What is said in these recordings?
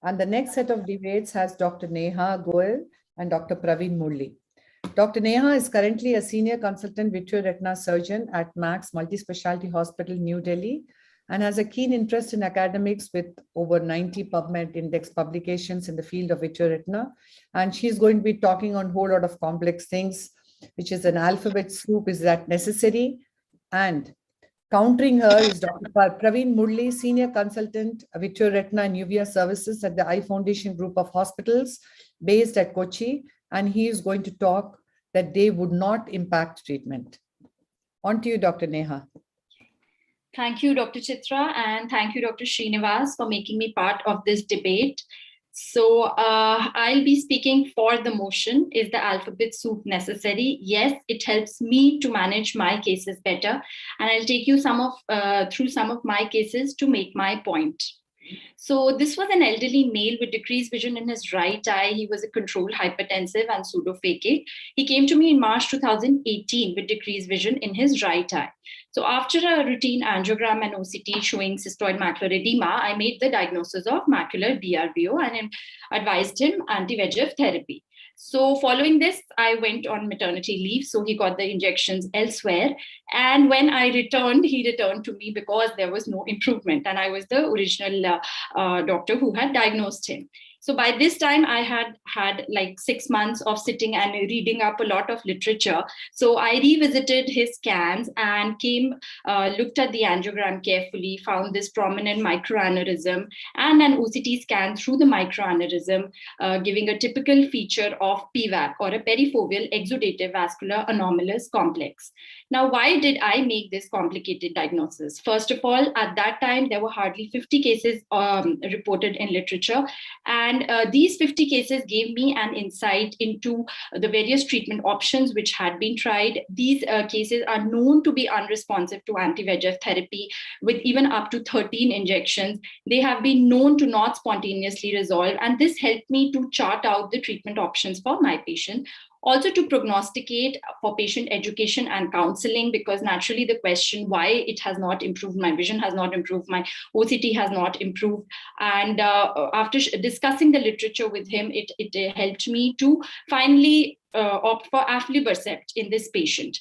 And the next set of debates has Dr. Neha Goel and Dr. Praveen Murli. Dr. Neha is currently a senior consultant vitreoretina surgeon at Max Multispecialty Hospital, New Delhi, and has a keen interest in academics with over 90 PubMed index publications in the field of vitreoretina. And she's going to be talking on a whole lot of complex things, which is an alphabet soup. Is that necessary? And countering her is Dr. Praveen Murli, Senior Consultant, Vitreoretina and Uvea Services at the Eye Foundation Group of Hospitals based at Kochi. And he is going to talk that they would not impact treatment. On to you, Dr. Neha. Thank you, Dr. Chitra, and thank you, Dr. Srinivas, for making me part of this debate. So I'll be speaking for the motion. Is the alphabet soup necessary? Yes, it helps me to manage my cases better. And I'll take you through some of my cases to make my point. So this was an elderly male with decreased vision in his right eye. He was a controlled hypertensive and pseudophakic. He came to me in March 2018 with decreased vision in his right eye. So after a routine angiogram and OCT showing cystoid macular edema, I made the diagnosis of macular DRBO and advised him anti-VEGF therapy. So following this, I went on maternity leave. So he got the injections elsewhere. And when I returned, he returned to me because there was no improvement. And I was the original doctor who had diagnosed him. So by this time, I had like 6 months of sitting and reading up a lot of literature. So I revisited his scans and looked at the angiogram carefully, found this prominent microaneurysm and an OCT scan through the microaneurysm, giving a typical feature of PVAC or a perifoveal exudative vascular anomalous complex. Now, why did I make this complicated diagnosis? First of all, at that time, there were hardly 50 cases reported in literature. And these 50 cases gave me an insight into the various treatment options which had been tried. These cases are known to be unresponsive to anti-VEGF therapy with even up to 13 injections. They have been known to not spontaneously resolve. And this helped me to chart out the treatment options for my patient. Also to prognosticate for patient education and counseling, because naturally the question why it has not improved, my vision has not improved, my OCT has not improved. And after discussing the literature with him, it helped me to finally opt for aflibercept in this patient.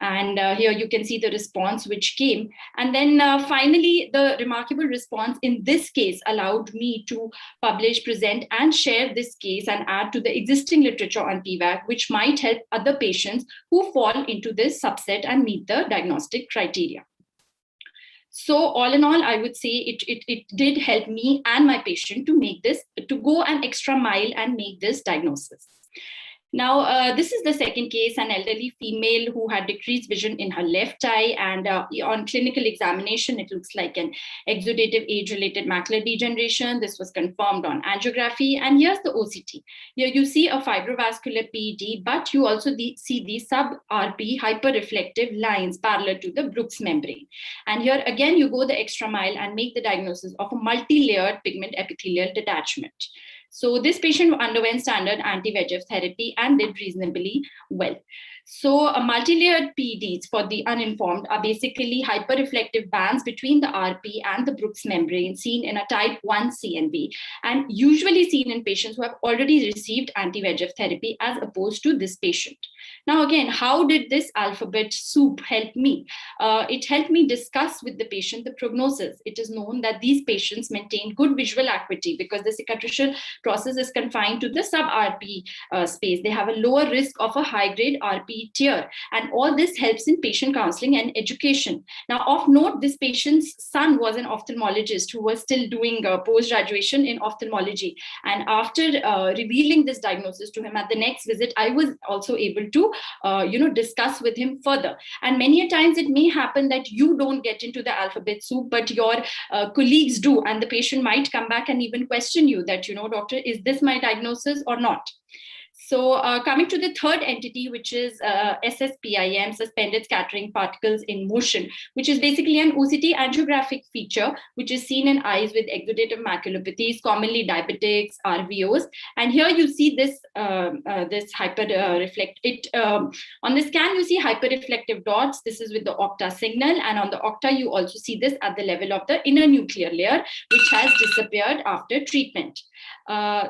And here you can see the response which came. And then finally, the remarkable response in this case allowed me to publish, present, and share this case and add to the existing literature on PVAC, which might help other patients who fall into this subset and meet the diagnostic criteria. So all in all, I would say it did help me and my patient to go an extra mile and make this diagnosis. Now, this is the second case, an elderly female who had decreased vision in her left eye, and on clinical examination, it looks like an exudative age-related macular degeneration. This was confirmed on angiography, and here's the OCT. Here you see a fibrovascular PED, but you also see the sub-RP hyperreflective lines parallel to the Brooks membrane. And here again, you go the extra mile and make the diagnosis of a multi-layered pigment epithelial detachment. So this patient underwent standard anti-VEGF therapy and did reasonably well. So multi-layered PEDs for the uninformed are basically hyperreflective bands between the RP and the Brooks membrane seen in a type 1 CNV and usually seen in patients who have already received anti-VEGF therapy as opposed to this patient. Now again, how did this alphabet soup help me? It helped me discuss with the patient the prognosis. It is known that these patients maintain good visual acuity because the cicatricial process is confined to the sub-RP space. They have a lower risk of a high-grade RP tear, and all this helps in patient counseling and education. Now, of note, this patient's son was an ophthalmologist who was still doing post-graduation in ophthalmology. And after revealing this diagnosis to him at the next visit, I was also able to discuss with him further. And many a times it may happen that you don't get into the alphabet soup, but your colleagues do, and the patient might come back and even question you that, doctor, is this my diagnosis or not? So coming to the third entity, which is SSPIM, suspended scattering particles in motion, which is basically an OCT angiographic feature, which is seen in eyes with exudative maculopathies, commonly diabetics, RVOs. And here you see this this on the scan, you see hyperreflective dots. This is with the octa signal. And on the octa, you also see this at the level of the inner nuclear layer, which has disappeared after treatment.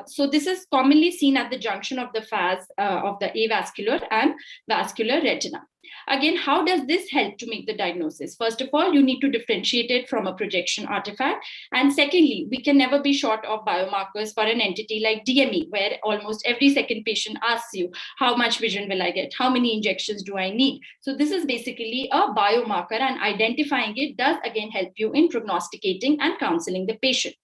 So this is commonly seen at the junction of the FAS of the avascular and vascular retina. Again, how does this help to make the diagnosis? First of all, you need to differentiate it from a projection artifact. And secondly, we can never be short of biomarkers for an entity like DME, where almost every second patient asks you, how much vision will I get? How many injections do I need? So this is basically a biomarker, and identifying it does again help you in prognosticating and counseling the patient.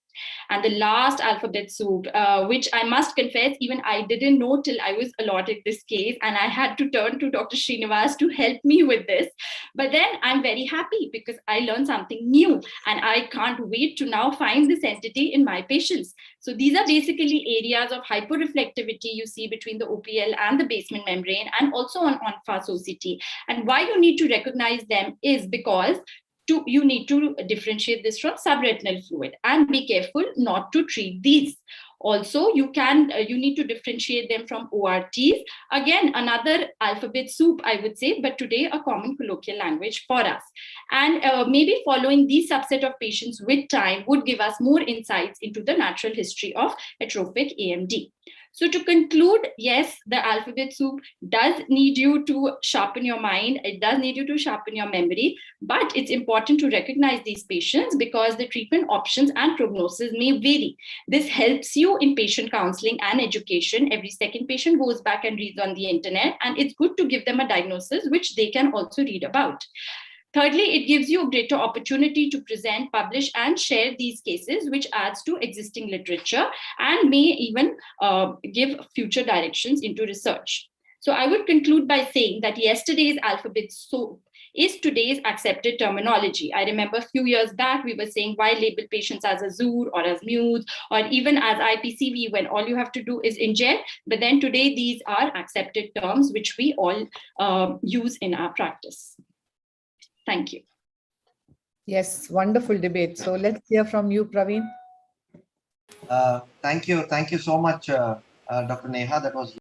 And the last alphabet soup, which I must confess, even I didn't know till I was allotted this case, and I had to turn to Dr. Srinivas to help me with this. But then I'm very happy because I learned something new, and I can't wait to now find this entity in my patients. So these are basically areas of hyperreflectivity you see between the OPL and the basement membrane, and also on FAS OCT. And why you need to recognize them is because you need to differentiate this from subretinal fluid, and be careful not to treat these. Also, you need to differentiate them from ORTs. Again, another alphabet soup, I would say, but today a common colloquial language for us. And maybe following these subset of patients with time would give us more insights into the natural history of atrophic AMD. So to conclude, yes, the alphabet soup does need you to sharpen your mind. It does need you to sharpen your memory, but it's important to recognize these patients because the treatment options and prognosis may vary. This helps you in patient counseling and education. Every second patient goes back and reads on the internet, and it's good to give them a diagnosis which they can also read about. Thirdly, it gives you a greater opportunity to present, publish, and share these cases, which adds to existing literature and may even give future directions into research. So I would conclude by saying that yesterday's alphabet soup is today's accepted terminology. I remember a few years back, we were saying why label patients as Azure or as Muse or even as IPCV when all you have to do is inject. But then today, these are accepted terms which we all use in our practice. Thank you. Yes, wonderful debate. So let's hear from you, Praveen. Thank you so much, Dr. Neha. That was